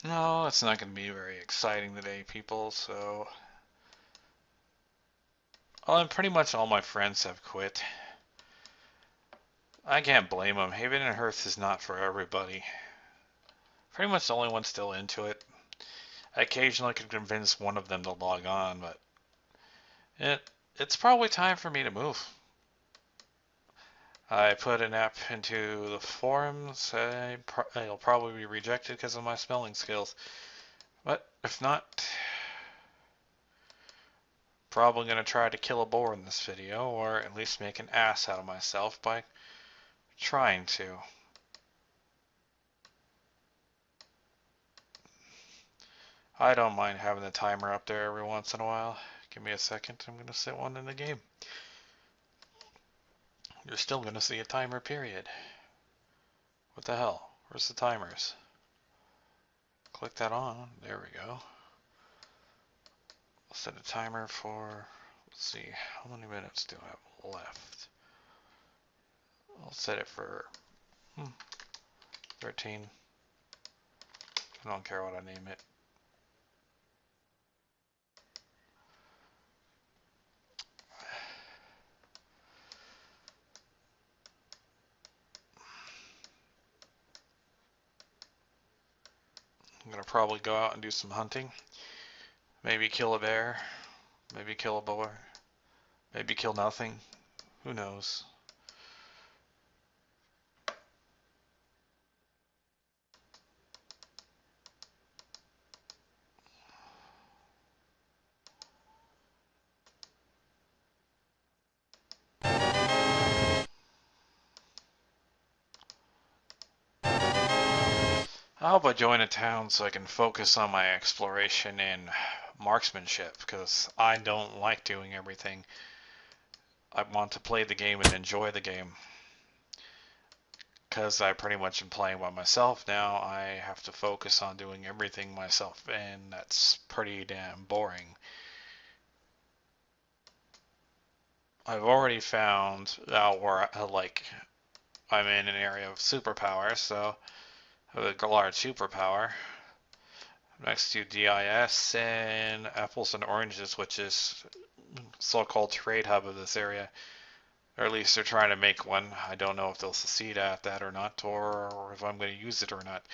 No, it's not going to be very exciting today, people, so... Well, and pretty much all my friends have quit. I can't blame them. Haven and Hearth is not for everybody. Pretty much the only one still into it. I occasionally can convince one of them to log on, but it it's probably time for me to move. I put an app into the forums. It'll probably be rejected because of my spelling skills. But if not, probably going to try to kill a boar in this video, or at least make an ass out of myself by trying to. I don't mind having the timer up there every once in a while. Give me a second, I'm going to set one in the game. You're still going to see a timer, period. What the hell? Where's the timers? Click that on. There we go. I'll set a timer for, let's see, how many minutes do I have left? I'll set it for 13. I don't care what I name it. I'm going to probably go out and do some hunting. Maybe kill a bear. Maybe kill a boar. Maybe kill nothing. Who knows? I hope I join a town so I can focus on my exploration and marksmanship, because I don't like doing everything. I want to play the game and enjoy the game. Because I pretty much am playing by myself now, I have to focus on doing everything myself, and that's pretty damn boring. I've already found out where, I'm in an area of superpower, so I have a large superpower next to DIS and apples and oranges, which is so-called trade hub of this area. Or at least they're trying to make one. I don't know if they'll succeed at that or not, or if I'm going to use it or not,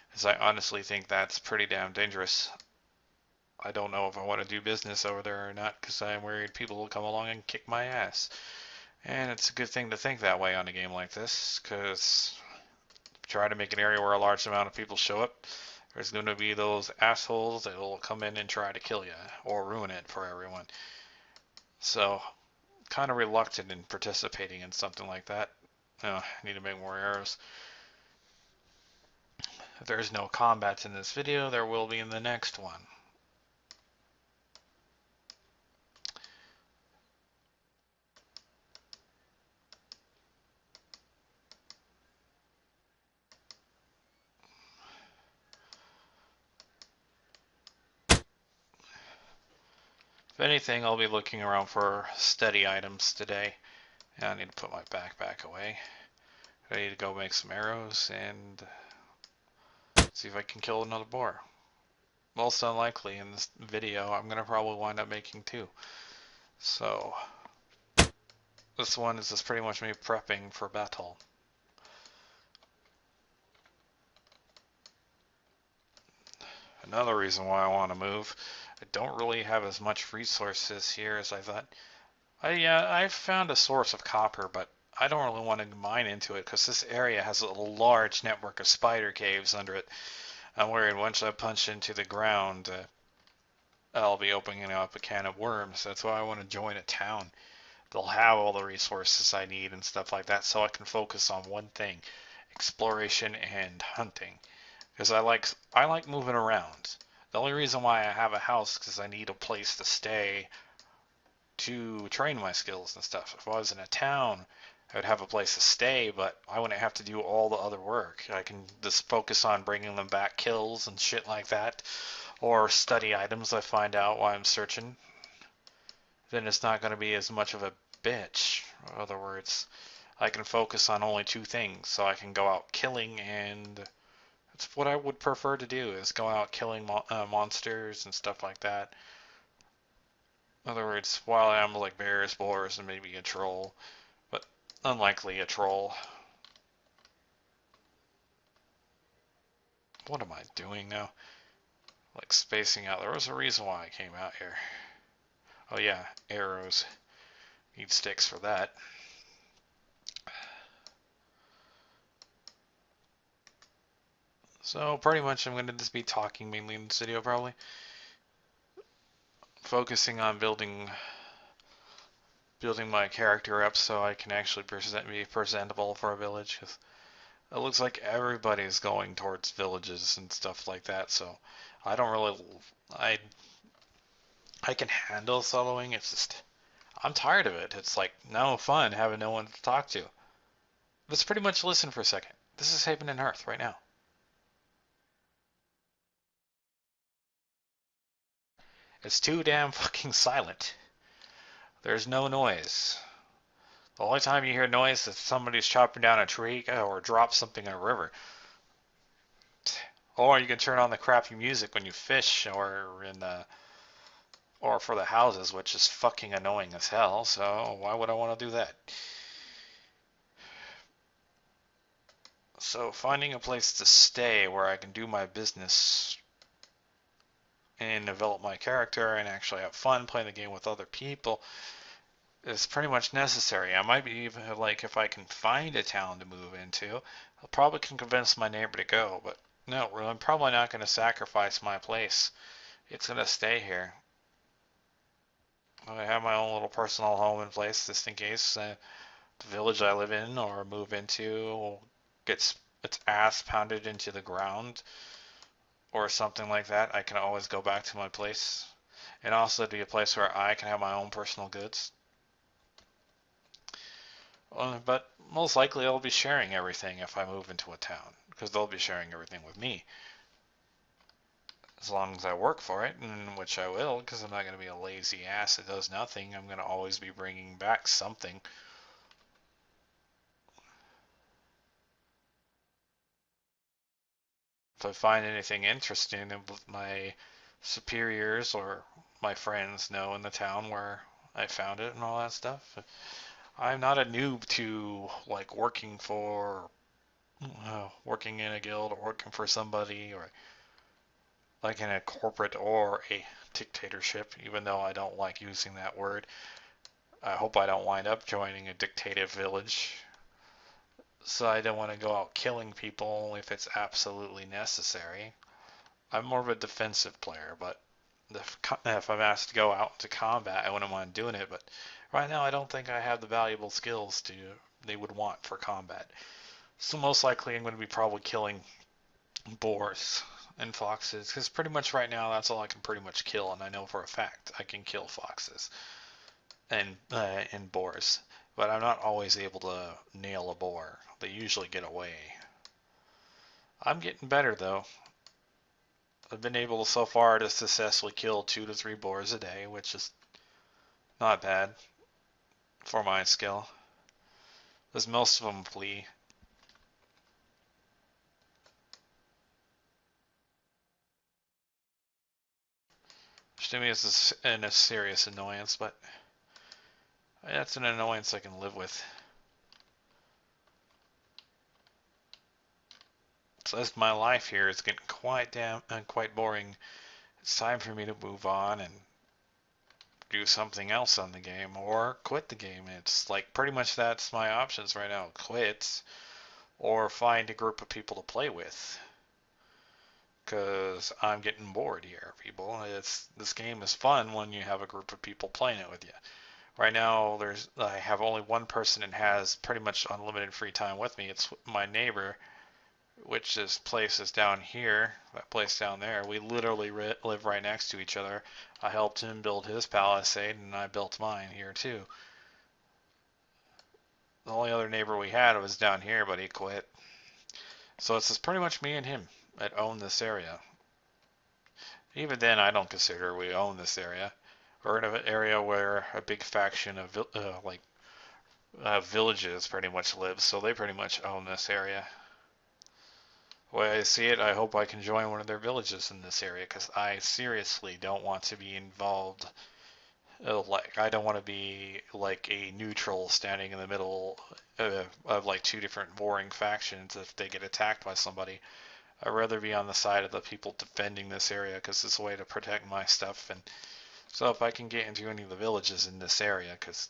because I honestly think that's pretty damn dangerous. I don't know if I want to do business over there or not, because I'm worried people will come along and kick my ass. And it's a good thing to think that way on a game like this, because try to make an area where a large amount of people show up, there's going to be those assholes that will come in and try to kill you or ruin it for everyone. So, kind of reluctant in participating in something like that. Oh, I need to make more arrows. If there's no combat in this video, there will be in the next one. If anything, I'll be looking around for steady items today. And I need to put my backpack away. I need to go make some arrows and see if I can kill another boar. Most unlikely in this video, I'm going to probably wind up making two. So, this one is just pretty much me prepping for battle. Another reason why I want to move, I don't really have as much resources here as I thought. I found a source of copper, but I don't really want to mine into it because this area has a large network of spider caves under it. I'm worried once I punch into the ground, I'll be opening up a can of worms. That's why I want to join a town. They'll have all the resources I need and stuff like that, so I can focus on one thing: exploration and hunting. Because I like moving around. The only reason why I have a house is because I need a place to stay to train my skills and stuff. If I was in a town, I would have a place to stay, but I wouldn't have to do all the other work. I can just focus on bringing them back kills and shit like that, or study items I find out while I'm searching. Then it's not going to be as much of a bitch. In other words, I can focus on only two things, so I can go out killing and It's what I would prefer to do is go out killing monsters and stuff like that. In other words, wild animals like bears, boars, and maybe a troll, but unlikely a troll. What am I doing now? Like spacing out. There was a reason why I came out here. Oh yeah, arrows. Need sticks for that. So pretty much I'm going to just be talking mainly in this video probably. Focusing on building my character up so I can actually be presentable for a village. Cause it looks like everybody's going towards villages and stuff like that. So I don't really, I I can handle soloing. It's just I'm tired of it. It's like no fun having no one to talk to. Let's pretty much listen for a second. This is Haven and Hearth right now. It's too damn fucking silent. There's no noise. The only time you hear noise is somebody's chopping down a tree or drop something in a river. Or you can turn on the crappy music when you fish or for the houses, which is fucking annoying as hell. So why would I want to do that? So finding a place to stay where I can do my business and develop my character and actually have fun playing the game with other people is pretty much necessary. I might be even like if I can find a town to move into, I probably can convince my neighbor to go, but no, I'm probably not going to sacrifice my place. It's going to stay here. I have my own little personal home in place just in case the village I live in or move into gets its ass pounded into the ground or something like that. I can always go back to my place and also be a place where I can have my own personal goods. But most likely I'll be sharing everything if I move into a town because they'll be sharing everything with me. As long as I work for it, and which I will, because I'm not going to be a lazy ass that does nothing. I'm going to always be bringing back something. If I find anything interesting and my superiors or my friends know in the town where I found it and all that stuff, I'm not a noob to like working in a guild or working for somebody or like in a corporate or a dictatorship, even though I don't like using that word. I hope I don't wind up joining a dictative village. So I don't want to go out killing people only if it's absolutely necessary. I'm more of a defensive player, but if I'm asked to go out to combat, I wouldn't mind doing it. But right now, I don't think I have the valuable skills they would want for combat. So most likely, I'm going to be probably killing boars and foxes, because pretty much right now, that's all I can pretty much kill, and I know for a fact I can kill foxes and boars. But I'm not always able to nail a boar. They usually get away. I'm getting better though. I've been able so far to successfully kill 2 to 3 boars a day, which is not bad for my skill. As most of them flee. Which to me is a serious annoyance, but that's an annoyance I can live with. So that's my life here. It's getting quite boring. It's time for me to move on and do something else on the game or quit the game. It's like pretty much that's my options right now. Quit or find a group of people to play with. Because I'm getting bored here, people. This game is fun when you have a group of people playing it with you. Right now, I have only one person that has pretty much unlimited free time with me. It's my neighbor, which this place is down here. That place down there. We literally live right next to each other. I helped him build his palisade, and I built mine here too. The only other neighbor we had was down here, but he quit. So it's just pretty much me and him that own this area. Even then, I don't consider we own this area. We're in an area where a big faction of villages pretty much lives, so they pretty much own this area. The way I see it, I hope I can join one of their villages in this area because I seriously don't want to be involved. Like, I don't want to be like a neutral standing in the middle of like two different warring factions if they get attacked by somebody. I'd rather be on the side of the people defending this area because it's a way to protect my stuff. And so if I can get into any of the villages in this area, because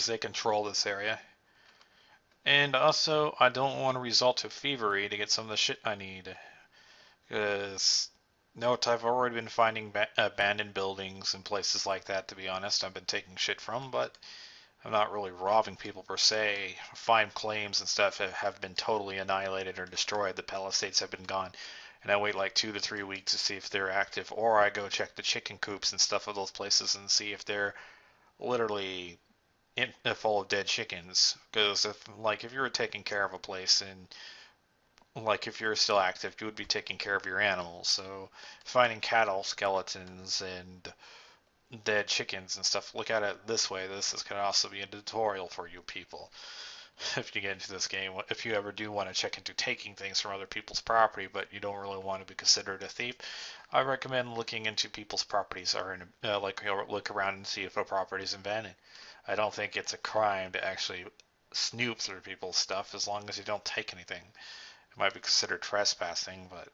they control this area. And also, I don't want to resort to thievery to get some of the shit I need. Because, note, I've already been finding abandoned buildings and places like that, to be honest. I've been taking shit from, but I'm not really robbing people per se. Find claims and stuff have been totally annihilated or destroyed. The palisades have been gone. And I wait like 2 to 3 weeks to see if they're active. Or I go check the chicken coops and stuff of those places and see if they're literally full of dead chickens. Because if you were taking care of a place and like if you're still active, you would be taking care of your animals. So finding cattle skeletons and dead chickens and stuff. Look at it this way. This is going to also be a tutorial for you people. If you get into this game, if you ever do want to check into taking things from other people's property, but you don't really want to be considered a thief, I recommend looking into people's properties or look around and see if a property is abandoned. I don't think it's a crime to actually snoop through people's stuff as long as you don't take anything. It might be considered trespassing, but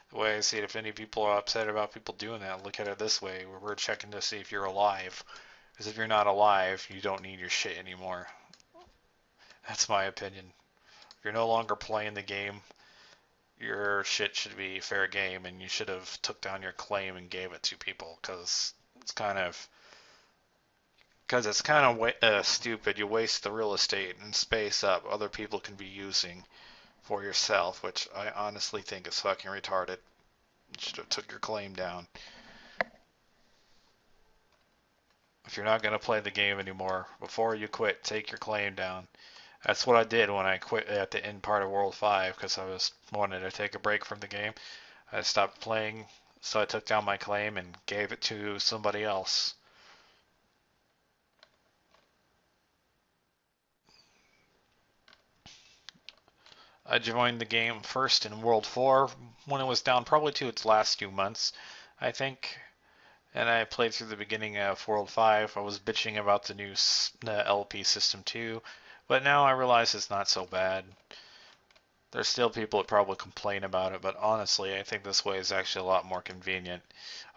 the way I see it, if any people are upset about people doing that, look at it this way. We're checking to see if you're alive. Because if you're not alive, you don't need your shit anymore. That's my opinion. If you're no longer playing the game, your shit should be fair game, and you should have took down your claim and gave it to people. Because it's kind of stupid. You waste the real estate and space up other people can be using for yourself, which I honestly think is fucking retarded. You should have took your claim down. If you're not going to play the game anymore, before you quit, take your claim down. That's what I did when I quit at the end part of World 5 because I was wanted to take a break from the game. I stopped playing, so I took down my claim and gave it to somebody else. I joined the game first in World 4 when it was down probably to its last few months, I think. And I played through the beginning of World 5. I was bitching about the new LP system too, but now I realize it's not so bad. There's still people that probably complain about it, but honestly, I think this way is actually a lot more convenient.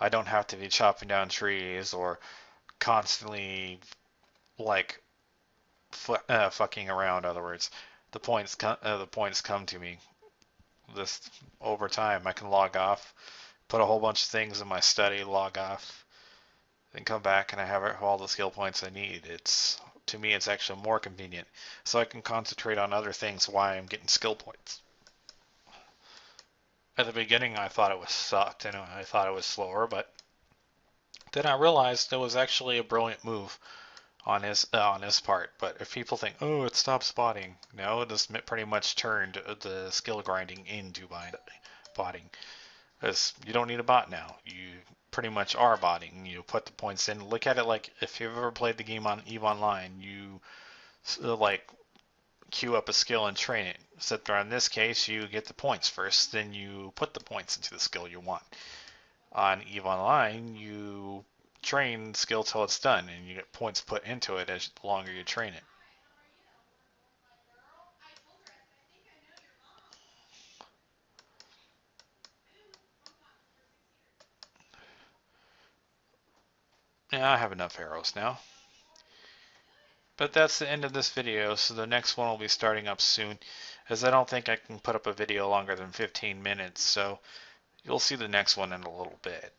I don't have to be chopping down trees or constantly like fucking around. In other words, the points come to me. This over time, I can log off, put a whole bunch of things in my study, log off, then come back and I have all the skill points I need. To me, it's actually more convenient, so I can concentrate on other things while I'm getting skill points. At the beginning, I thought it was sucked and I thought it was slower, but then I realized it was actually a brilliant move on his part. But if people think, oh, it stopped spotting, no, this pretty much turned the skill grinding into botting. Because you don't need a bot now. You pretty much are botting. You put the points in. Look at it like if you've ever played the game on EVE Online, you like queue up a skill and train it. Except in this case, you get the points first, then you put the points into the skill you want. On EVE Online, you train skill till it's done, and you get points put into it as the longer you train it. Yeah, I have enough arrows now. But that's the end of this video, so the next one will be starting up soon, as I don't think I can put up a video longer than 15 minutes, so you'll see the next one in a little bit.